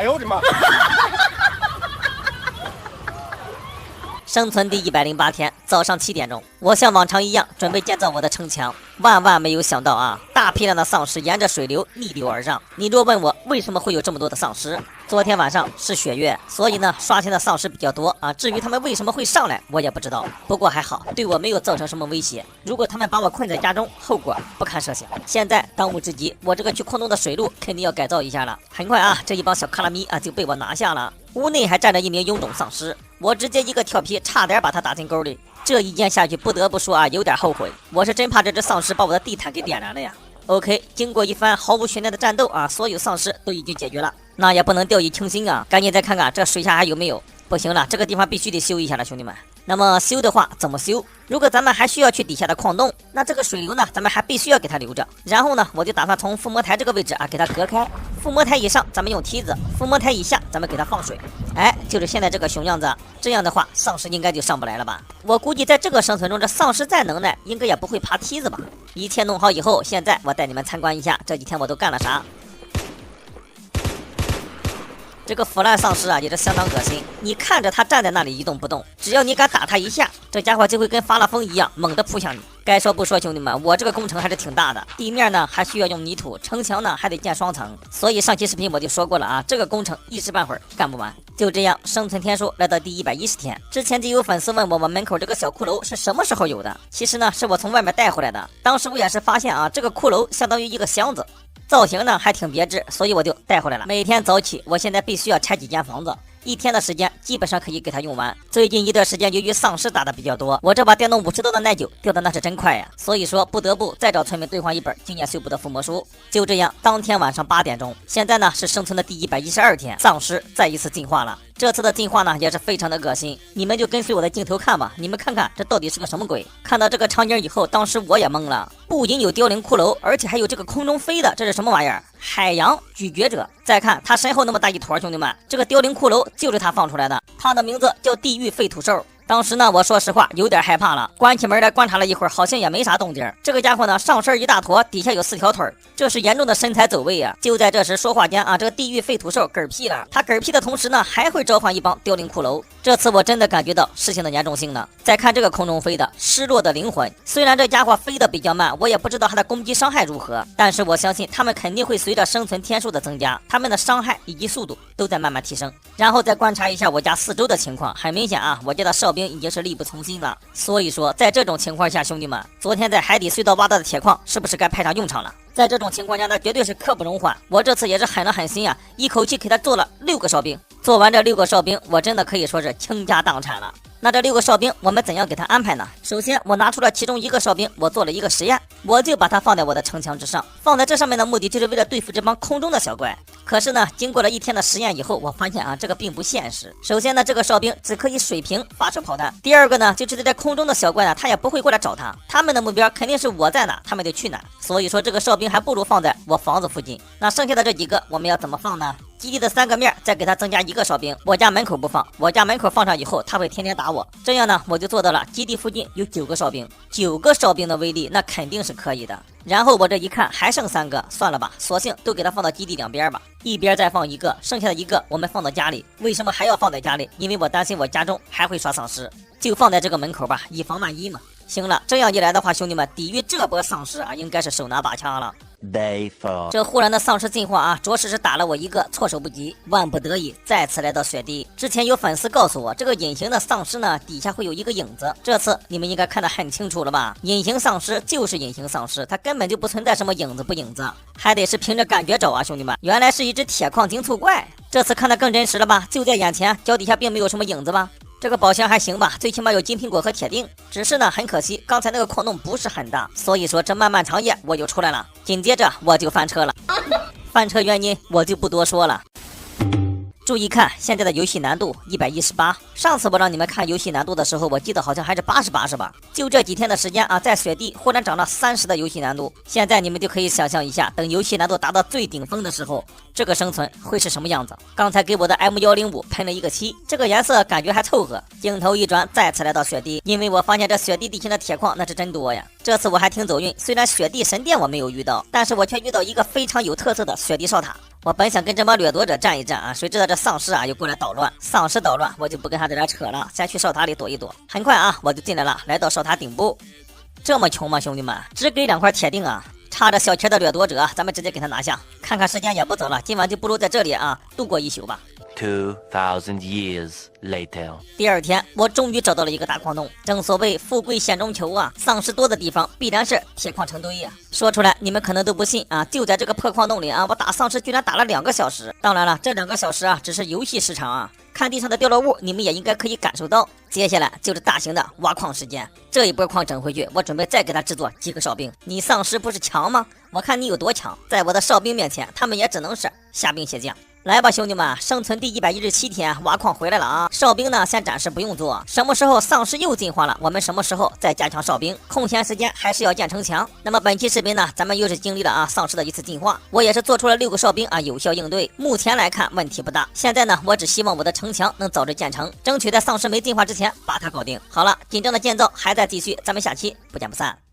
哎呦我的妈！生存第108天，早上7点钟，我像往常一样准备建造我的城墙。万万没有想到啊，大批量的丧尸沿着水流逆流而上。你若问我为什么会有这么多的丧尸，昨天晚上是血月，所以呢刷新的丧尸比较多啊。至于他们为什么会上来，我也不知道。不过还好，对我没有造成什么威胁。如果他们把我困在家中，后果不堪设想。现在当务之急，我这个去矿洞的水路肯定要改造一下了。很快啊，这一帮小卡拉咪啊就被我拿下了。屋内还站着一名臃肿丧尸，我直接一个跳皮，差点把他打进沟里。这一剑下去，不得不说啊，有点后悔。我是真怕这只丧尸把我的地毯给点燃了呀。OK， 经过一番毫无悬念的战斗啊，所有丧尸都已经解决了。那也不能掉以轻心啊，赶紧再看看这水下还有没有。不行了，这个地方必须得修一下了，兄弟们。那么修的话怎么修？如果咱们还需要去底下的矿洞，那这个水流呢，咱们还必须要给它留着。然后呢，我就打算从附魔台这个位置啊给它隔开。附魔台以上咱们用梯子，附魔台以下咱们给它放水。哎，就是现在这个熊样子。这样的话，丧尸应该就上不来了吧？我估计在这个生存中，这丧尸再能耐，应该也不会爬梯子吧？一切弄好以后，现在我带你们参观一下这几天我都干了啥。这个腐烂丧尸啊，也是相当恶心。你看着他站在那里一动不动，只要你敢打他一下，这家伙就会跟发了疯一样猛地扑向你。该说不说，兄弟们，我这个工程还是挺大的。地面呢还需要用泥土，城墙呢还得建双层。所以上期视频我就说过了啊，这个工程一时半会儿干不完。就这样，生存天数来到第110天。之前就有粉丝问我门口这个小骷髅是什么时候有的？其实呢，是我从外面带回来的。当时我也是发现啊，这个骷髅相当于一个箱子。造型呢还挺别致，所以我就带回来了。每天早起，我现在必须要拆几间房子，一天的时间基本上可以给它用完。最近一段时间，由于丧尸打的比较多，我这把电动50多的耐久掉的那是真快呀，所以说不得不再找村民兑换一本经验修补的附魔书。就这样，当天晚上8点钟，现在呢是生存的第112天，丧尸再一次进化了。这次的进化呢也是非常的恶心，你们就跟随我的镜头看吧，你们看看这到底是个什么鬼？看到这个场景以后，当时我也懵了，不仅有凋零骷髅，而且还有这个空中飞的，这是什么玩意儿？海洋咀嚼者。再看他身后那么大一坨，兄弟们，这个凋零骷髅就是他放出来的，他的名字叫地狱废土兽。当时呢，我说实话有点害怕了，关起门来观察了一会儿，好像也没啥动静。这个家伙呢，上身一大坨，底下有4条腿，这是严重的身材走位啊！就在这时，说话间啊，这个地狱废土兽嗝屁了。他嗝屁的同时呢，还会召唤一帮凋零骷髅。这次我真的感觉到事情的严重性了。再看这个空中飞的失落的灵魂，虽然这家伙飞得比较慢，我也不知道他的攻击伤害如何，但是我相信他们肯定会随着生存天数的增加，他们的伤害以及速度都在慢慢提升。然后再观察一下我家4周的情况，很明显啊，我家的哨兵已经是力不从心了。所以说，在这种情况下，兄弟们，昨天在海底隧道挖到的铁矿是不是该派上用场了？在这种情况下，那绝对是刻不容缓。我这次也是狠了狠心啊，一口气给他做了6个哨兵。做完这6个哨兵，我真的可以说是倾家荡产了。那这6个哨兵我们怎样给他安排呢？首先我拿出了其中1个哨兵，我做了一个实验，我就把它放在我的城墙之上。放在这上面的目的就是为了对付这帮空中的小怪。可是呢，经过了1天的实验以后，我发现啊，这个并不现实。首先呢，这个哨兵只可以水平发射炮弹。第二个呢，就是在空中的小怪呢，他也不会过来找他，他们的目标肯定是我在哪，他们得去哪。所以说这个哨兵还不如放在我房子附近。那剩下的这几个我们要怎么放呢？基地的3个面再给他增加1个哨兵，我家门口不放，我家门口放上以后他会天天打我，这样呢我就做到了基地附近有9个哨兵，9个哨兵的威力那肯定是可以的。然后我这一看还剩3个，算了吧，索性都给他放到基地两边吧，一边再放1个，剩下的1个我们放到家里。为什么还要放在家里？因为我担心我家中还会耍丧尸，就放在这个门口吧，以防万一嘛。行了，这样一来的话，兄弟们，抵御这波丧尸啊，应该是手拿把掐了。Day 4，这忽然的丧尸进化啊，着实是打了我一个措手不及，万不得已再次来到雪地。之前有粉丝告诉我，这个隐形的丧尸呢，底下会有一个影子。这次你们应该看得很清楚了吧？隐形丧尸就是隐形丧尸，它根本就不存在什么影子不影子，还得是凭着感觉找啊，兄弟们。原来是一只铁矿精醋怪，这次看得更真实了吧？就在眼前，脚底下并没有什么影子吧？这个宝箱还行吧，最起码有金苹果和铁锭。只是呢，很可惜，刚才那个矿洞不是很大，所以说这漫漫长夜我就出来了。紧接着我就翻车了，翻车原因我就不多说了。注意看现在的游戏难度118，上次我让你们看游戏难度的时候，我记得好像还是88是吧？就这几天的时间啊，在雪地忽然涨到30的游戏难度。现在你们就可以想象一下，等游戏难度达到最顶峰的时候，这个生存会是什么样子。刚才给我的 M105 喷了一个7，这个颜色感觉还凑合。镜头一转，再次来到雪地，因为我发现这雪地地形的铁矿那是真多呀。这次我还挺走运，虽然雪地神殿我没有遇到，但是我却遇到一个非常有特色的雪地哨塔。我本想跟这帮掠夺者战一战啊，谁知道这丧尸啊又过来捣乱。丧尸捣乱，我就不跟他在这扯了，先去哨塔里躲一躲。很快啊，我就进来了，来到哨塔顶部。这么穷吗，兄弟们？只给2块铁锭啊！差着小钱的掠夺者，咱们直接给他拿下。看看时间也不早了，今晚就不如在这里啊度过一宿吧。2000 years later， 第二天，我终于找到了一个大矿洞。正所谓富贵险中求啊，丧尸多的地方必然是铁矿成堆呀。说出来你们可能都不信啊，就在这个破矿洞里啊，我打丧尸居然打了2个小时。当然了，这2个小时啊，只是游戏时长啊。看地上的掉落物，你们也应该可以感受到。接下来就是大型的挖矿时间，这一波矿整回去，我准备再给他制作几个哨兵。你丧尸不是强吗？我看你有多强，在我的哨兵面前，他们也只能是虾兵蟹将。来吧，兄弟们，生存第117天，挖矿回来了啊！哨兵呢，先暂时不用做，什么时候丧尸又进化了，我们什么时候再加强哨兵。空闲时间还是要建城墙。那么本期视频呢，咱们又是经历了啊丧尸的一次进化，我也是做出了6个哨兵啊，有效应对。目前来看问题不大。现在呢，我只希望我的城墙能早日建成，争取在丧尸没进化之前把它搞定。好了，紧张的建造还在继续，咱们下期不见不散。